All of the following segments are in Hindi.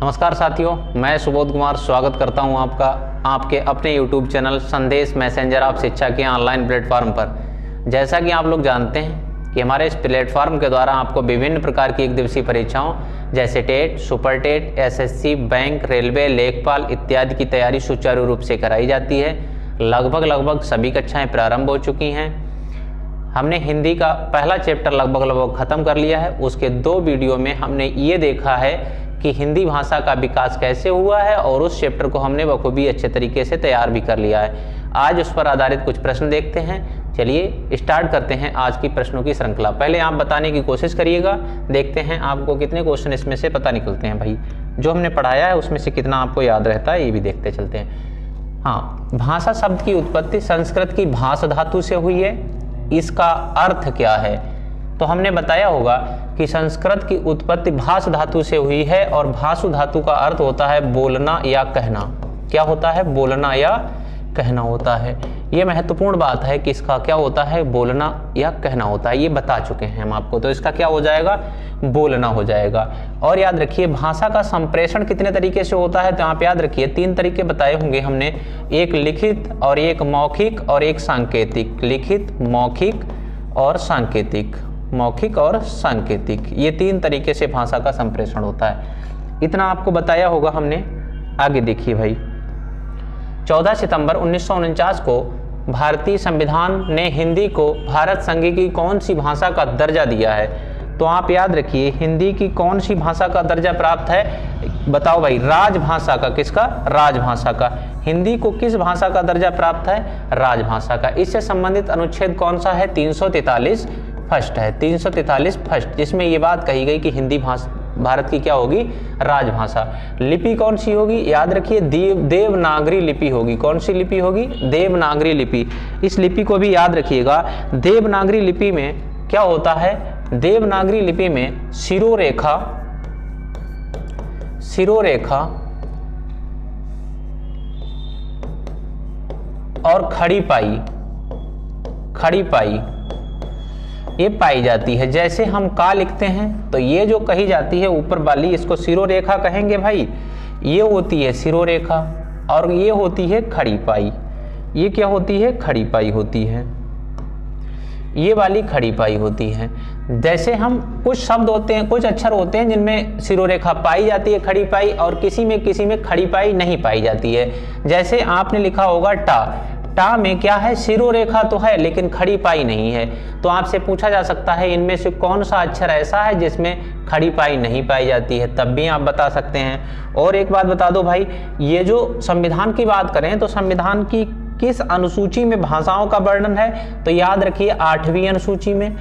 नमस्कार साथियों, मैं सुबोध कुमार स्वागत करता हूं आपका आपके अपने YouTube चैनल संदेश मैसेंजर ऑफ शिक्षा के ऑनलाइन प्लेटफॉर्म पर। जैसा कि आप लोग जानते हैं कि हमारे इस प्लेटफॉर्म के द्वारा आपको विभिन्न प्रकार की एक दिवसीय परीक्षाओं जैसे TET, super TET, SSC, bank, railway, लेखपाल इत्यादि की तैयारी सुचारू रूप से कराई जाती है। लगभग सभी कक्षाएँ प्रारंभ हो चुकी हैं। हमने हिंदी का पहला चैप्टर लगभग ख़त्म कर लिया है। उसके 2 वीडियो में हमने ये देखा है कि हिंदी भाषा का विकास कैसे हुआ है और उस चैप्टर को हमने बखूबी अच्छे तरीके से तैयार भी कर लिया है। आज उस पर आधारित कुछ प्रश्न देखते हैं। चलिए स्टार्ट करते हैं आज की प्रश्नों की श्रृंखला। पहले आप बताने की कोशिश करिएगा, देखते हैं आपको कितने क्वेश्चन इसमें से पता निकलते हैं। भाई जो हमने पढ़ाया है उसमें से कितना आपको याद रहता है ये भी देखते चलते हैं। हाँ, भाषा शब्द की उत्पत्ति संस्कृत की भाष धातु से हुई है। इसका अर्थ क्या है? तो हमने बताया होगा कि संस्कृत की उत्पत्ति भाष धातु से हुई है और भाषु धातु का अर्थ होता है बोलना या कहना। क्या होता है? बोलना या कहना होता है। ये महत्वपूर्ण बात है कि इसका क्या होता है? बोलना या कहना होता है। ये बता चुके हैं हम आपको, तो इसका क्या हो जाएगा? बोलना हो जाएगा। और याद रखिए भाषा का संप्रेषण कितने तरीके से होता है, तो यहाँ पे याद रखिए 3 तरीके बताए होंगे हमने, एक लिखित और एक मौखिक और एक सांकेतिक। लिखित, मौखिक और सांकेतिक। मौखिक और सांकेतिक, ये 3 तरीके से भाषा का संप्रेषण होता है। इतना आपको बताया होगा हमने। आगे देखिए भाई, 14 सितंबर 1949 को भारतीय संविधान ने हिंदी को भारत संघ की कौन सी भाषा का दर्जा दिया है? तो आप याद रखिए हिंदी की कौन सी भाषा का दर्जा प्राप्त है? बताओ भाई, राजभाषा का। किसका? राजभाषा का। हिंदी को किस भाषा का दर्जा प्राप्त है? राजभाषा का। इससे संबंधित अनुच्छेद कौन सा है? 343 फर्स्ट है। 343 फर्स्ट, जिसमें ये बात कही गई कि हिंदी भाषा भारत की क्या होगी? राजभाषा। लिपि कौन सी होगी? याद रखिए देवनागरी लिपि होगी। कौन सी लिपि होगी? देवनागरी लिपि। इस लिपि को भी याद रखिएगा। देवनागरी लिपि में क्या होता है? देवनागरी लिपि में शिरोरेखा और खड़ी पाई ये पाई जाती है। जैसे हम का लिखते हैं तो ये जो कही जाती है ऊपर वाली, इसको शिरोरेखा कहेंगे भाई। ये होती है शिरोरेखा और ये होती है खड़ी पाई। ये क्या होती है? खड़ी पाई होती है। ये वाली खड़ी पाई होती है। जैसे हम कुछ शब्द होते हैं, कुछ अक्षर होते हैं जिनमें शिरोरेखा पाई जाती है, खड़ी पाई, और किसी में खड़ी पाई नहीं पाई जाती है। जैसे आपने लिखा होगा टा में क्या है? शिरोरेखा तो है लेकिन खड़ी पाई नहीं है। तो आपसे पूछा जा सकता है इनमें से कौन सा अक्षर ऐसा है जिसमें खड़ी पाई नहीं पाई जाती है, तब भी आप बता सकते हैं। और एक बात बता दो भाई, ये जो संविधान की बात करें तो संविधान की किस अनुसूची में भाषाओं का वर्णन है? तो याद रखिए 8वीं अनुसूची में।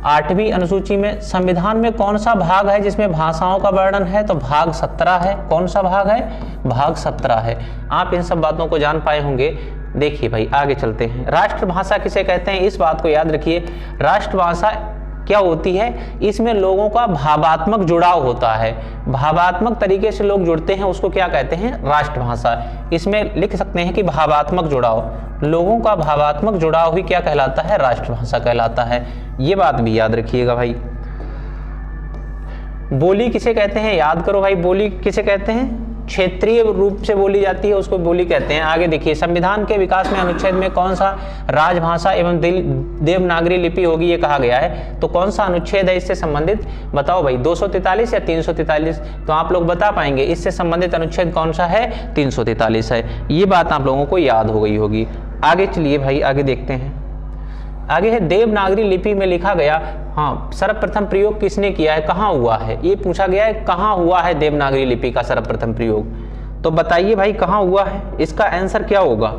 8वीं अनुसूची में संविधान में कौन सा भाग है जिसमें भाषाओं का वर्णन है? तो भाग 17 है। कौन सा भाग है? भाग 17 है। आप इन सब बातों को जान पाए होंगे। देखिए भाई आगे चलते हैं। राष्ट्रभाषा किसे कहते हैं? इस बात को याद रखिए। राष्ट्रभाषा क्या होती है? इसमें लोगों का भावात्मक जुड़ाव होता है। भावात्मक तरीके से लोग जुड़ते हैं, उसको क्या कहते हैं? राष्ट्रभाषा। इसमें लिख सकते हैं कि भावात्मक जुड़ाव, लोगों का भावात्मक जुड़ाव ही क्या कहलाता है? राष्ट्रभाषा कहलाता है। ये बात भी याद रखिएगा भाई। बोली किसे कहते हैं? याद करो भाई, बोली किसे कहते हैं? क्षेत्रीय रूप से बोली जाती है, उसको बोली कहते हैं। आगे देखिए, संविधान के विकास में अनुच्छेद में कौन सा राजभाषा एवं देवनागरी लिपि होगी ये कहा गया है? तो कौन सा अनुच्छेद है इससे संबंधित? बताओ भाई, 243 या 343? तो आप लोग बता पाएंगे इससे संबंधित अनुच्छेद कौन सा है? 343 है। ये बात आप लोगों को याद हो गई होगी। आगे चलिए भाई, आगे देखते हैं। आगे है देवनागरी लिपि में लिखा गया। हाँ, सर्वप्रथम प्रयोग किसने किया है? कहाँ हुआ है? ये पूछा गया है कहाँ हुआ है देवनागरी लिपि का सर्वप्रथम प्रयोग। तो बताइए भाई कहाँ हुआ है? इसका आंसर क्या होगा?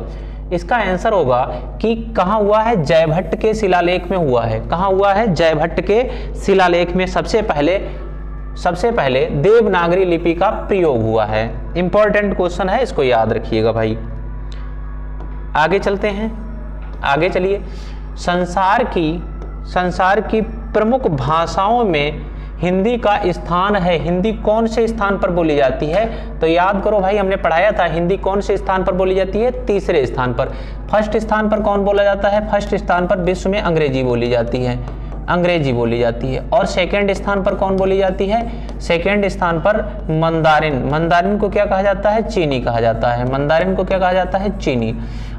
इसका आंसर होगा कि कहाँ हुआ है? जयभट्ट के शिलालेख में हुआ है। कहाँ हुआ है? जयभट्ट के शिलालेख में सबसे पहले देवनागरी लिपि का प्रयोग हुआ है। इंपॉर्टेंट क्वेश्चन है, इसको याद रखिएगा भाई। आगे चलते हैं। आगे चलिए। संसार की प्रमुख भाषाओं में हिंदी का स्थान है। हिंदी कौन से स्थान पर बोली जाती है? तो याद करो भाई, हमने पढ़ाया था हिंदी कौन से स्थान पर बोली जाती है? 3रे स्थान पर। फर्स्ट स्थान पर कौन बोला जाता है? फर्स्ट स्थान पर विश्व में अंग्रेजी बोली जाती है। अंग्रेजी बोली जाती है। और सेकंड स्थान पर कौन बोली जाती है? सेकंड स्थान पर मंदारिन। मंदारिन को क्या कहा जाता है? चीनी कहा जाता है। मंदारिन को क्या कहा जाता है? चीनी।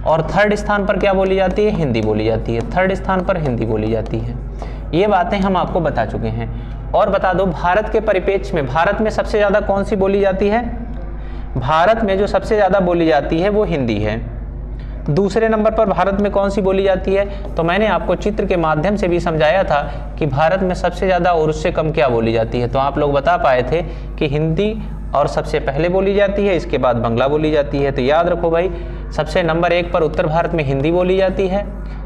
और थर्ड स्थान पर क्या बोली जाती है? हिंदी बोली जाती है। थर्ड स्थान पर हिंदी बोली जाती है। ये बातें हम आपको बता चुके हैं। और बता दो, भारत के परिप्रेक्ष्य में भारत में सबसे ज़्यादा कौन सी बोली जाती है? भारत में जो सबसे ज़्यादा बोली जाती है वो हिंदी है। दूसरे नंबर पर भारत में कौन सी बोली जाती है? तो मैंने आपको चित्र के माध्यम से भी समझाया था कि भारत में सबसे ज़्यादा और उससे कम क्या बोली जाती है। तो आप लोग बता पाए थे कि हिंदी और सबसे पहले बोली जाती है, इसके बाद बांग्ला बोली जाती है। तो याद रखो भाई, सबसे नंबर 1 पर उत्तर भारत में हिंदी बोली जाती है,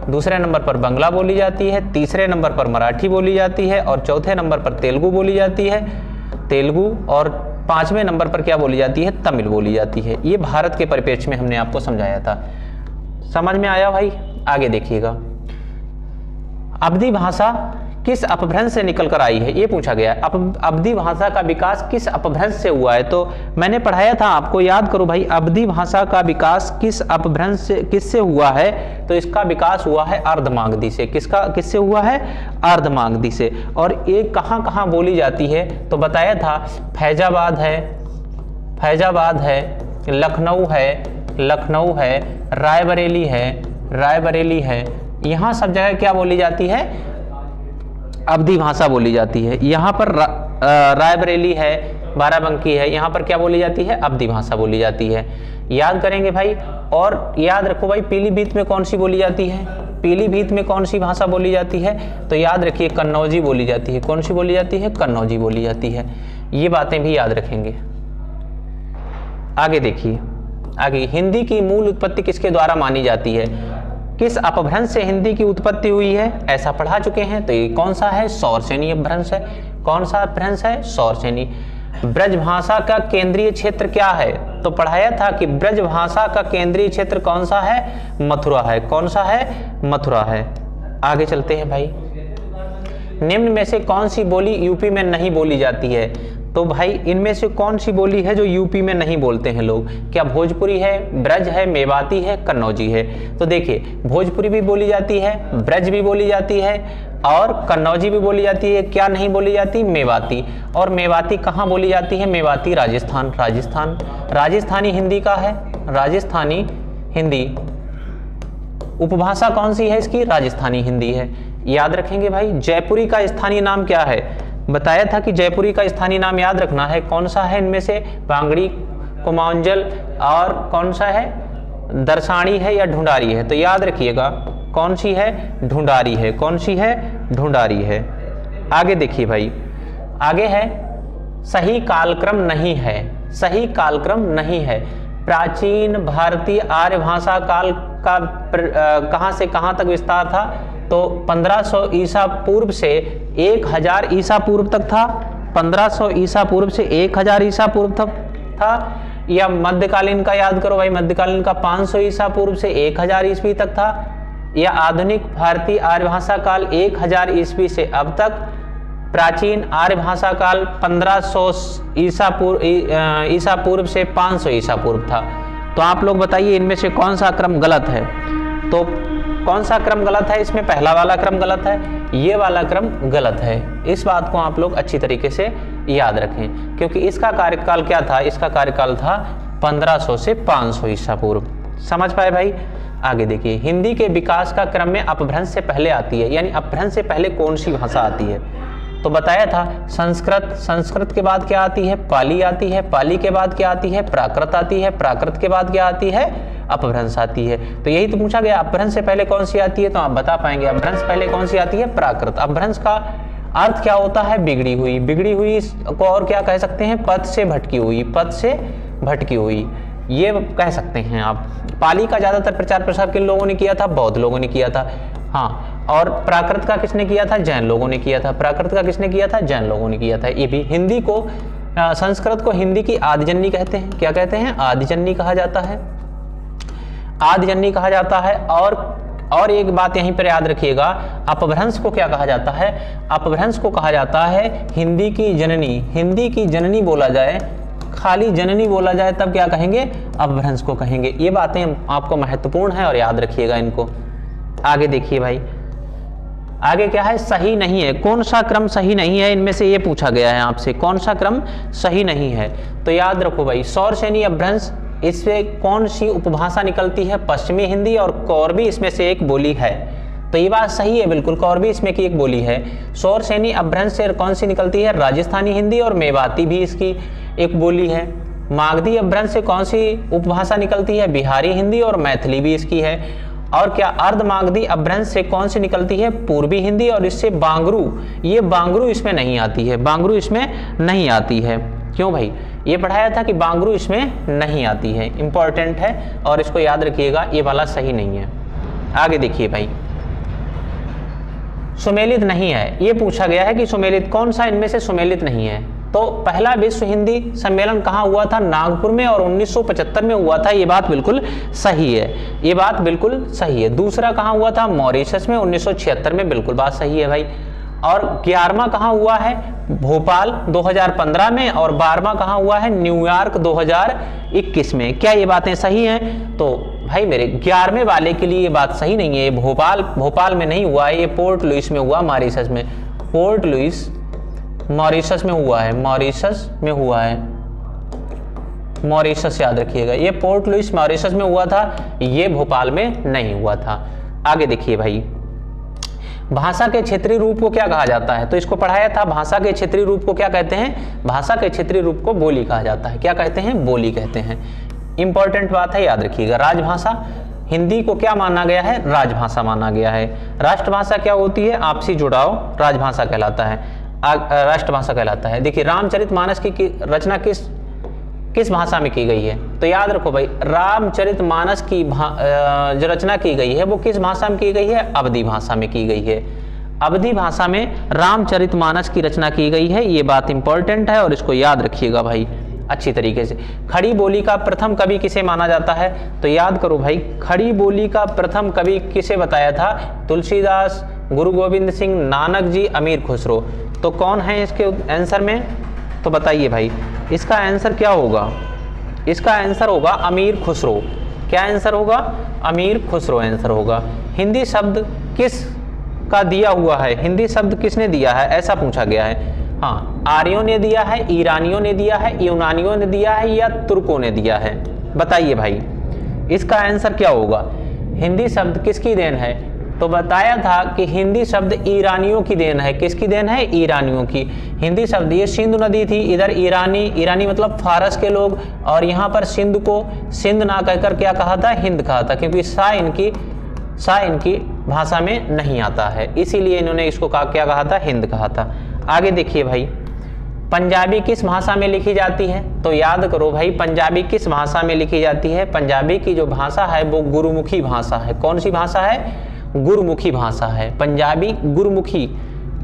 दूसरे नंबर पर बांग्ला बोली जाती है, तीसरे नंबर पर मराठी बोली जाती है और चौथे नंबर पर तेलुगु बोली जाती है, तेलुगु। और 5वें नंबर पर क्या बोली जाती है? तमिल बोली जाती है। ये भारत के परिप्रेक्ष्य में हमने आपको समझाया था। समझ में आया भाई? आगे देखिएगा, अवधी भाषा किस अपभ्रंश से निकल कर आई है, ये पूछा गया है। अवधी भाषा का विकास किस अपभ्रंश से हुआ है? तो मैंने पढ़ाया था आपको, याद करो भाई, अवधी भाषा का विकास किस अपभ्रंश से, किससे हुआ है? तो इसका विकास हुआ है अर्धमागधी से। किससे हुआ है? अर्धमागधी से। और ये कहाँ कहाँ बोली जाती है? तो बताया था फैजाबाद है, लखनऊ है, रायबरेली है, यहाँ सब जगह क्या बोली जाती है? अवधी भाषा बोली जाती है। यहाँ पर रायबरेली है, बाराबंकी है, यहाँ पर क्या बोली जाती है? अवधी भाषा बोली जाती है। याद करेंगे भाई। और याद रखो भाई, पीलीभीत में कौन सी बोली जाती है? पीलीभीत में कौन सी भाषा बोली जाती है? तो याद रखिए, कन्नौजी बोली जाती है। कौन सी बोली जाती है? कन्नौजी बोली जाती है। ये बातें भी याद रखेंगे। आगे देखिए, आगे, हिंदी की मूल उत्पत्ति किसके द्वारा मानी जाती है? किस अपभ्रंश से हिंदी की उत्पत्ति हुई है? ऐसा पढ़ा चुके हैं। तो ये कौन सा है? सौरसेनी अपभ्रंश है। कौन सा अपभ्रंश है? सौरसेनी। ब्रजभाषा का केंद्रीय क्षेत्र क्या है? तो पढ़ाया था कि ब्रजभाषा का केंद्रीय क्षेत्र कौन सा है? मथुरा है। कौन सा है? मथुरा है। आगे चलते हैं भाई, निम्न में से कौन सी बोली यूपी में नहीं बोली जाती है? तो भाई इनमें से कौन सी बोली है जो यूपी में नहीं बोलते हैं लोग? क्या भोजपुरी है, ब्रज है, मेवाती है, कन्नौजी है? तो देखिए, भोजपुरी भी बोली जाती है, ब्रज भी बोली जाती है और कन्नौजी भी बोली जाती है। क्या नहीं बोली जाती? मेवाती। और मेवाती कहाँ बोली जाती है? मेवाती राजस्थान। राजस्थानी हिंदी का है, राजस्थानी हिंदी। उपभाषा कौन सी है इसकी? राजस्थानी हिंदी है। याद रखेंगे भाई। जयपुरी का स्थानीय नाम क्या है? बताया था कि जयपुरी का स्थानीय नाम याद रखना है। कौन सा है इनमें से? बांगड़ी, कुमाऊंजल और कौन सा है? दरसानी है या ढूंढारी है? तो याद रखिएगा, कौन सी है? ढूंढारी है। कौन सी है? ढूंढारी है। आगे देखिए भाई, आगे है सही कालक्रम नहीं है। सही कालक्रम नहीं है। प्राचीन भारतीय आर्य भाषा काल का कहाँ से कहाँ तक विस्तार था? तो 1500 ईसा पूर्व से 1000 ईसा पूर्व तक था। 1500 ईसा पूर्व से 1000 ईसा पूर्व तक था। या मध्यकालीन का याद करो भाई, मध्यकालीन का 500 ईसा पूर्व से 1000 ईस्वी तक था। या आधुनिक भारतीय आर्य भाषा काल 1000 ईस्वी से अब तक। प्राचीन आर्य भाषा काल 1500 ईसा पूर्व से 500 ईसा पूर्व था। तो आप लोग बताइए इनमें से कौन सा क्रम गलत है? तो कौन सा क्रम गलत है? इसमें पहला वाला क्रम गलत है, ये वाला क्रम गलत है। इस बात को आप लोग अच्छी तरीके से याद रखें, क्योंकि इसका कार्यकाल क्या था? इसका कार्यकाल था 1500 से 500 ईसा पूर्व। समझ पाए भाई? आगे देखिए, हिंदी के विकास का क्रम में अपभ्रंश से पहले आती है, यानी अपभ्रंश से पहले कौन सी भाषा आती है? तो बताया था संस्कृत। संस्कृत के बाद क्या आती है? पाली आती है। पाली के बाद क्या आती है? प्राकृत आती है। प्राकृत के बाद क्या आती है? अपभ्रंश आती है। तो यही तो पूछा गया, अपभ्रंश से पहले कौन सी आती है? तो आप बता पाएंगे, अपभ्रंश पहले कौन सी आती है? प्राकृत। अपभ्रंश का अर्थ क्या होता है? बिगड़ी हुई। बिगड़ी हुई को और क्या कह सकते हैं? पद से भटकी हुई। पद से भटकी हुई, ये कह सकते हैं आप। पाली का ज्यादातर प्रचार प्रसार किन लोगों ने किया था? बौद्ध लोगों ने किया था। हाँ, और प्राकृत का किसने किया था? जैन लोगों ने किया था। प्राकृत का किसने किया था? जैन लोगों ने किया था। ये भी हिंदी को, संस्कृत को हिंदी की आदिजन्नी कहते हैं। क्या कहते हैं? आदिजन्नी कहा जाता है। आदिजन्नी कहा जाता है। और एक बात यहीं पर याद रखिएगा, अपभ्रंश को क्या कहा जाता है? अपभ्रंश को कहा जाता है हिंदी की जननी। हिंदी की जननी बोला जाए, खाली जननी बोला जाए, तब क्या कहेंगे? अपभ्रंश को कहेंगे। ये बातें आपको महत्वपूर्ण है और याद रखिएगा इनको। आगे देखिए भाई, आगे क्या है, सही नहीं है। कौन सा क्रम सही नहीं है, इनमें से ये पूछा गया है आपसे, कौन सा क्रम सही नहीं है। तो याद रखो भाई, सौरसेनी अपभ्रंश, इससे कौन सी उपभाषा निकलती है, पश्चिमी हिंदी, और कौरवी इसमें से एक बोली है। तो ये बात सही है बिल्कुल, कौरवी इसमें की एक बोली है। सौरसेनी अपभ्रंश से कौन सी निकलती है, राजस्थानी हिंदी, और मेवाती भी इसकी एक बोली है। मागधी अपभ्रंश से कौन सी उपभाषा निकलती है, बिहारी हिंदी, और मैथिली भी इसकी है। और क्या अर्धमागधी अपभ्रंश से कौन सी निकलती है, पूर्वी हिंदी, और इससे बांगरू, ये बांगरू इसमें नहीं आती है, बांगरू इसमें नहीं आती है। क्यों भाई, ये पढ़ाया था कि बांगरू इसमें नहीं आती है, इंपॉर्टेंट है और इसको याद रखिएगा, ये वाला सही नहीं है। आगे देखिए भाई, सुमेलित नहीं है, ये पूछा गया है कि सुमेलित कौन सा इनमें से सुमेलित नहीं है। तो पहला विश्व हिंदी सम्मेलन कहाँ हुआ था, नागपुर में, और 1975 में हुआ था, ये बात बिल्कुल सही है, ये बात बिल्कुल सही है। दूसरा कहाँ हुआ था, मॉरिशस में, 1976 में, बिल्कुल बात सही है भाई। और 11वां कहाँ हुआ है, भोपाल 2015 में, और 12वां कहाँ हुआ है, न्यूयॉर्क 2021 में। क्या ये बातें सही हैं? तो भाई मेरे 11वें वाले के लिए ये बात सही नहीं है, ये भोपाल में नहीं हुआ है, ये पोर्ट लुइस में हुआ, मॉरिशस में, पोर्ट लुइस मॉरिशस में हुआ है, मॉरिशस में हुआ है, मॉरिशस याद रखिएगा, ये पोर्ट लुइस मॉरिशस में हुआ था, ये भोपाल में नहीं हुआ था। आगे देखिए भाई, भाषा के क्षेत्रीय रूप को क्या कहा जाता है, तो इसको पढ़ाया था, भाषा के क्षेत्रीय रूप को क्या कहते हैं, भाषा के क्षेत्रीय रूप को बोली कहा जाता है। क्या कहते हैं, बोली कहते हैं। इंपॉर्टेंट बात है, याद रखिएगा। राजभाषा, हिंदी को क्या माना गया है, राजभाषा माना गया है। राष्ट्रभाषा क्या होती है, आपसी जुड़ाव, राजभाषा कहलाता है, राष्ट्रभाषा कहलाता है। देखिए, रामचरितमानस की रचना किस भाषा में की गई है, तो याद रखो भाई, रामचरितमानस की जो रचना की गई है वो किस भाषा में की गई है, अवधी भाषा में की गई है। अवधी भाषा में रामचरितमानस की रचना की गई है, ये बात इंपॉर्टेंट है और इसको याद रखिएगा भाई अच्छी तरीके से। खड़ी बोली का प्रथम कवि किसे माना जाता है, तो याद करो भाई, खड़ी बोली का प्रथम कवि किसे बताया था, तुलसीदास, गुरु गोविंद सिंह, नानक जी, अमीर खुसरो। तो कौन है इसके आंसर में, तो बताइए भाई, इसका आंसर क्या होगा, इसका आंसर होगा अमीर खुसरो। क्या आंसर होगा, अमीर खुसरो आंसर होगा। हिंदी शब्द किस का दिया हुआ है, हिंदी शब्द किसने दिया है, ऐसा पूछा गया है। हाँ, आर्यों ने दिया है, ईरानियों ने दिया है, यूनानियों ने दिया है, या तुर्कों ने दिया है, बताइए भाई इसका आंसर क्या होगा। हिंदी शब्द किसकी देन है, तो बताया था कि हिंदी शब्द ईरानियों की देन है। किसकी देन है, ईरानियों की। हिंदी शब्द, ये सिंधु नदी थी, इधर ईरानी मतलब फारस के लोग, और यहाँ पर सिंध को सिंध ना कहकर क्या कहा था, हिंद कहा था, क्योंकि सा इनकी भाषा में नहीं आता है, इसीलिए इन्होंने इसको क्या कहा था, हिंद कहा था। आगे देखिए भाई, पंजाबी किस भाषा में लिखी जाती है, तो याद करो भाई, पंजाबी किस भाषा में लिखी जाती है। पंजाबी की जो भाषा है वो गुरुमुखी भाषा है। कौन सी भाषा है, गुरुमुखी भाषा है। पंजाबी गुरुमुखी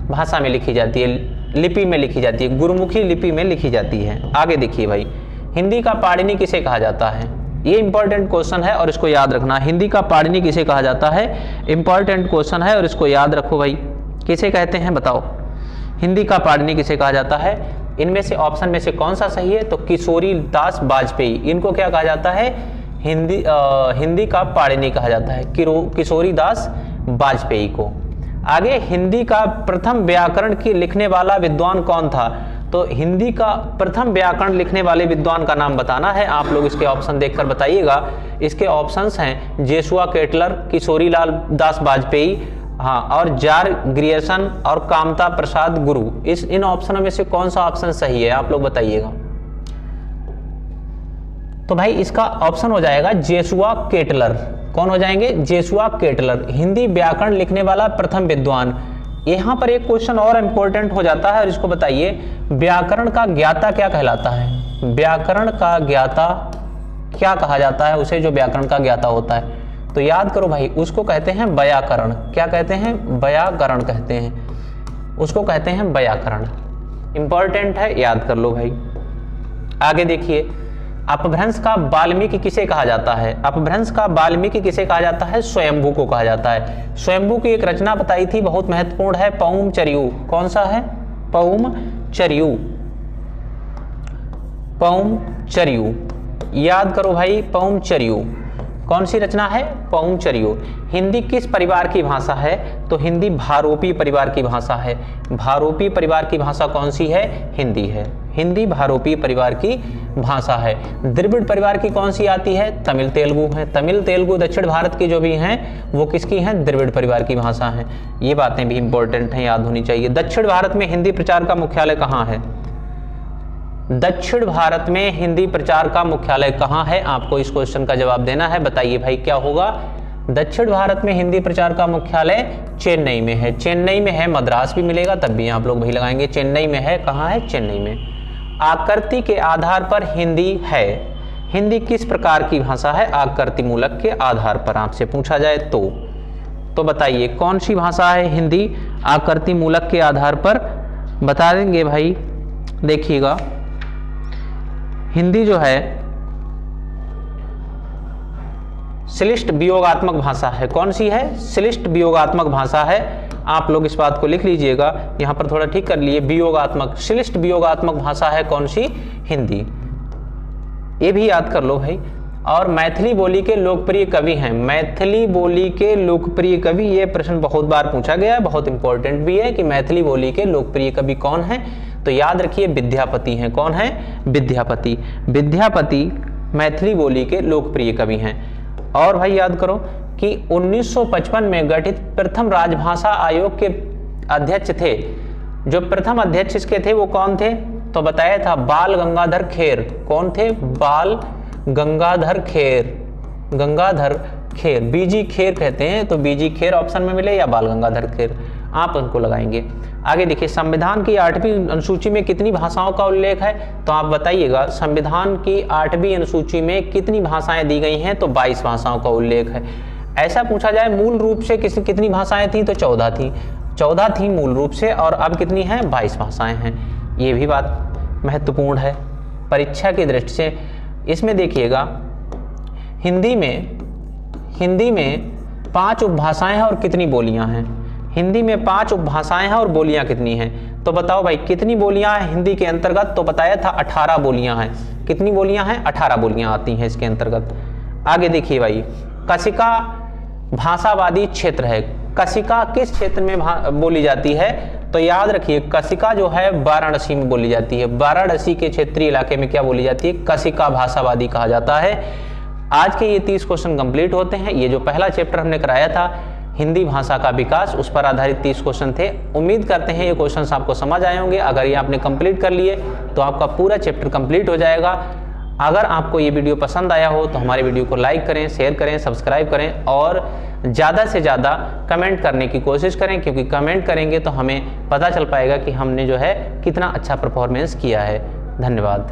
भाषा में लिखी जाती है, लिपि में लिखी जाती है, गुरुमुखी लिपि में लिखी जाती है। आगे देखिए भाई, हिंदी का पाणिनि किसे कहा जाता है, ये इंपॉर्टेंट क्वेश्चन है और इसको याद रखना। हिंदी का पाणिनि किसे कहा जाता है, इंपॉर्टेंट क्वेश्चन है और इसको याद रखो भाई, किसे कहते हैं बताओ, हिंदी का पाणिनि किसे कहा जाता है। इनमें से ऑप्शन में से कौन सा सही है, तो किशोरी दास वाजपेयी, इनको क्या कहा जाता है, हिंदी का पाणिनि कहा जाता है, किशोरी दास वाजपेयी को। आगे, हिंदी का प्रथम व्याकरण की लिखने वाला विद्वान कौन था, तो हिंदी का प्रथम व्याकरण लिखने वाले विद्वान का नाम बताना है। आप लोग इसके ऑप्शन देखकर बताइएगा। इसके ऑप्शंस हैं जेसुआ केटलर, किशोरी लाल दास वाजपेयी, हाँ, और जार ग्रियर्सन और कामता प्रसाद गुरु। इन ऑप्शनों में से कौन सा ऑप्शन सही है, आप लोग बताइएगा। तो भाई इसका ऑप्शन हो जाएगा जेसुआ केटलर। कौन हो जाएंगे, जेसुआ केटलर, हिंदी व्याकरण लिखने वाला प्रथम विद्वान। यहाँ पर एक क्वेश्चन और इंपॉर्टेंट हो जाता है और इसको बताइए, व्याकरण का ज्ञाता क्या कहलाता है। व्याकरण का ज्ञाता क्या कहा जाता है उसे, जो व्याकरण का ज्ञाता होता है, तो याद करो भाई, उसको कहते हैं व्याकरण। क्या कहते हैं, व्याकरण कहते हैं, उसको कहते हैं व्याकरण। इंपॉर्टेंट है, याद कर लो भाई। आगे देखिए, अपभ्रंश का वाल्मीकि किसे कहा जाता है। अपभ्रंश का वाल्मीकि किसे कहा जाता है, स्वयंभू को कहा जाता है। स्वयंभू की एक रचना बताई थी, बहुत महत्वपूर्ण है, पौम चरियू। कौन सा है, पौम चरियू, पौम चरियू, याद करो भाई, पौम चरियू। कौन सी रचना है? पौंचर्यो। हिंदी किस परिवार की भाषा है? तो हिंदी भारोपी परिवार की भाषा है। भारोपी परिवार की भाषा कौन सी है? हिंदी है। हिंदी भारोपी परिवार की भाषा है। द्रविड़ परिवार की कौन सी आती है? तमिल तेलुगु है। तमिल तेलुगु दक्षिण भारत की जो भी हैं वो किसकी हैं? द्रविड़ परिवार की भाषा है। ये बातें भी इंपॉर्टेंट हैं, याद होनी चाहिए। दक्षिण भारत में हिंदी प्रचार का मुख्यालय कहाँ है? दक्षिण भारत में हिंदी प्रचार का मुख्यालय कहाँ है? आपको इस क्वेश्चन का जवाब देना है। बताइए भाई क्या होगा? दक्षिण भारत में हिंदी प्रचार का मुख्यालय चेन्नई में है। चेन्नई में है, मद्रास भी मिलेगा तब भी आप लोग भाई लगाएंगे। चेन्नई में है। कहाँ है? चेन्नई में। आकृति के आधार पर हिंदी है। हिंदी किस प्रकार की भाषा है? आकृति मूलक के आधार पर आपसे पूछा जाए तो बताइए कौन सी भाषा है हिंदी? आकृति मूलक के आधार पर बता देंगे भाई। देखिएगा हिंदी जो है श्लिष्ट वियोगात्मक भाषा है। कौन सी है? श्लिष्ट वियोगात्मक भाषा है। आप लोग इस बात को लिख लीजिएगा, यहां पर थोड़ा ठीक कर लिए। वियोगात्मक, श्लिष्ट वियोगात्मक भाषा है कौन सी? हिंदी। ये भी याद कर लो भाई। और मैथिली बोली के लोकप्रिय कवि हैं। मैथिली बोली के लोकप्रिय कवि, ये प्रश्न बहुत बार पूछा गया है, बहुत इंपॉर्टेंट भी है कि मैथिली बोली के लोकप्रिय कवि कौन है? तो याद रखिए विद्यापति हैं। कौन है? विद्यापति। विद्यापति मैथिली बोली के लोकप्रिय कवि हैं। और भाई याद करो कि 1955 में गठित प्रथम राजभाषा आयोग के अध्यक्ष थे। जो प्रथम अध्यक्ष इसके थे वो कौन थे? तो बताया था बाल गंगाधर खेर। कौन थे? बाल गंगाधर खेर। गंगाधर खेर, बीजी खेर कहते हैं, तो बीजी खेर ऑप्शन में मिले या बाल गंगाधर खेर, आप उनको लगाएंगे। आगे देखिए संविधान की 8वीं अनुसूची में कितनी भाषाओं का उल्लेख है? तो आप बताइएगा संविधान की 8वीं अनुसूची में कितनी भाषाएं दी गई हैं? तो 22 भाषाओं का उल्लेख है। ऐसा पूछा जाए मूल रूप से कितनी भाषाएं थी? तो 14 थी। 14 थी मूल रूप से, और अब कितनी हैं? 22 भाषाएं हैं। ये भी बात महत्वपूर्ण है परीक्षा की दृष्टि से। इसमें देखिएगा हिंदी में 5 उपभाषाएं हैं और कितनी बोलियां हैं? हिंदी में 5 उपभाषाएं हैं और बोलियां कितनी हैं? तो बताओ भाई कितनी बोलियां हैं हिंदी के अंतर्गत? तो बताया था 18 बोलियां हैं। कितनी बोलियां हैं? 18 बोलियां आती हैं इसके अंतर्गत। आगे देखिए भाई कशिका भाषावादी क्षेत्र है। कशिका किस क्षेत्र में बोली जाती है? तो याद रखिए कशिका जो है वाराणसी में बोली जाती है। वाराणसी के क्षेत्रीय इलाके में क्या बोली जाती है? कशिका भाषावादी कहा जाता है। आज के ये 30 क्वेश्चन कंप्लीट होते हैं। ये जो पहला चैप्टर हमने कराया था हिंदी भाषा का विकास, उस पर आधारित 30 क्वेश्चन थे। उम्मीद करते हैं ये क्वेश्चंस आपको समझ आए होंगे। अगर ये आपने कंप्लीट कर लिए तो आपका पूरा चैप्टर कंप्लीट हो जाएगा। अगर आपको ये वीडियो पसंद आया हो तो हमारे वीडियो को लाइक करें, शेयर करें, सब्सक्राइब करें और ज़्यादा से ज़्यादा कमेंट करने की कोशिश करें, क्योंकि कमेंट करेंगे तो हमें पता चल पाएगा कि हमने जो है कितना अच्छा परफॉर्मेंस किया है। धन्यवाद।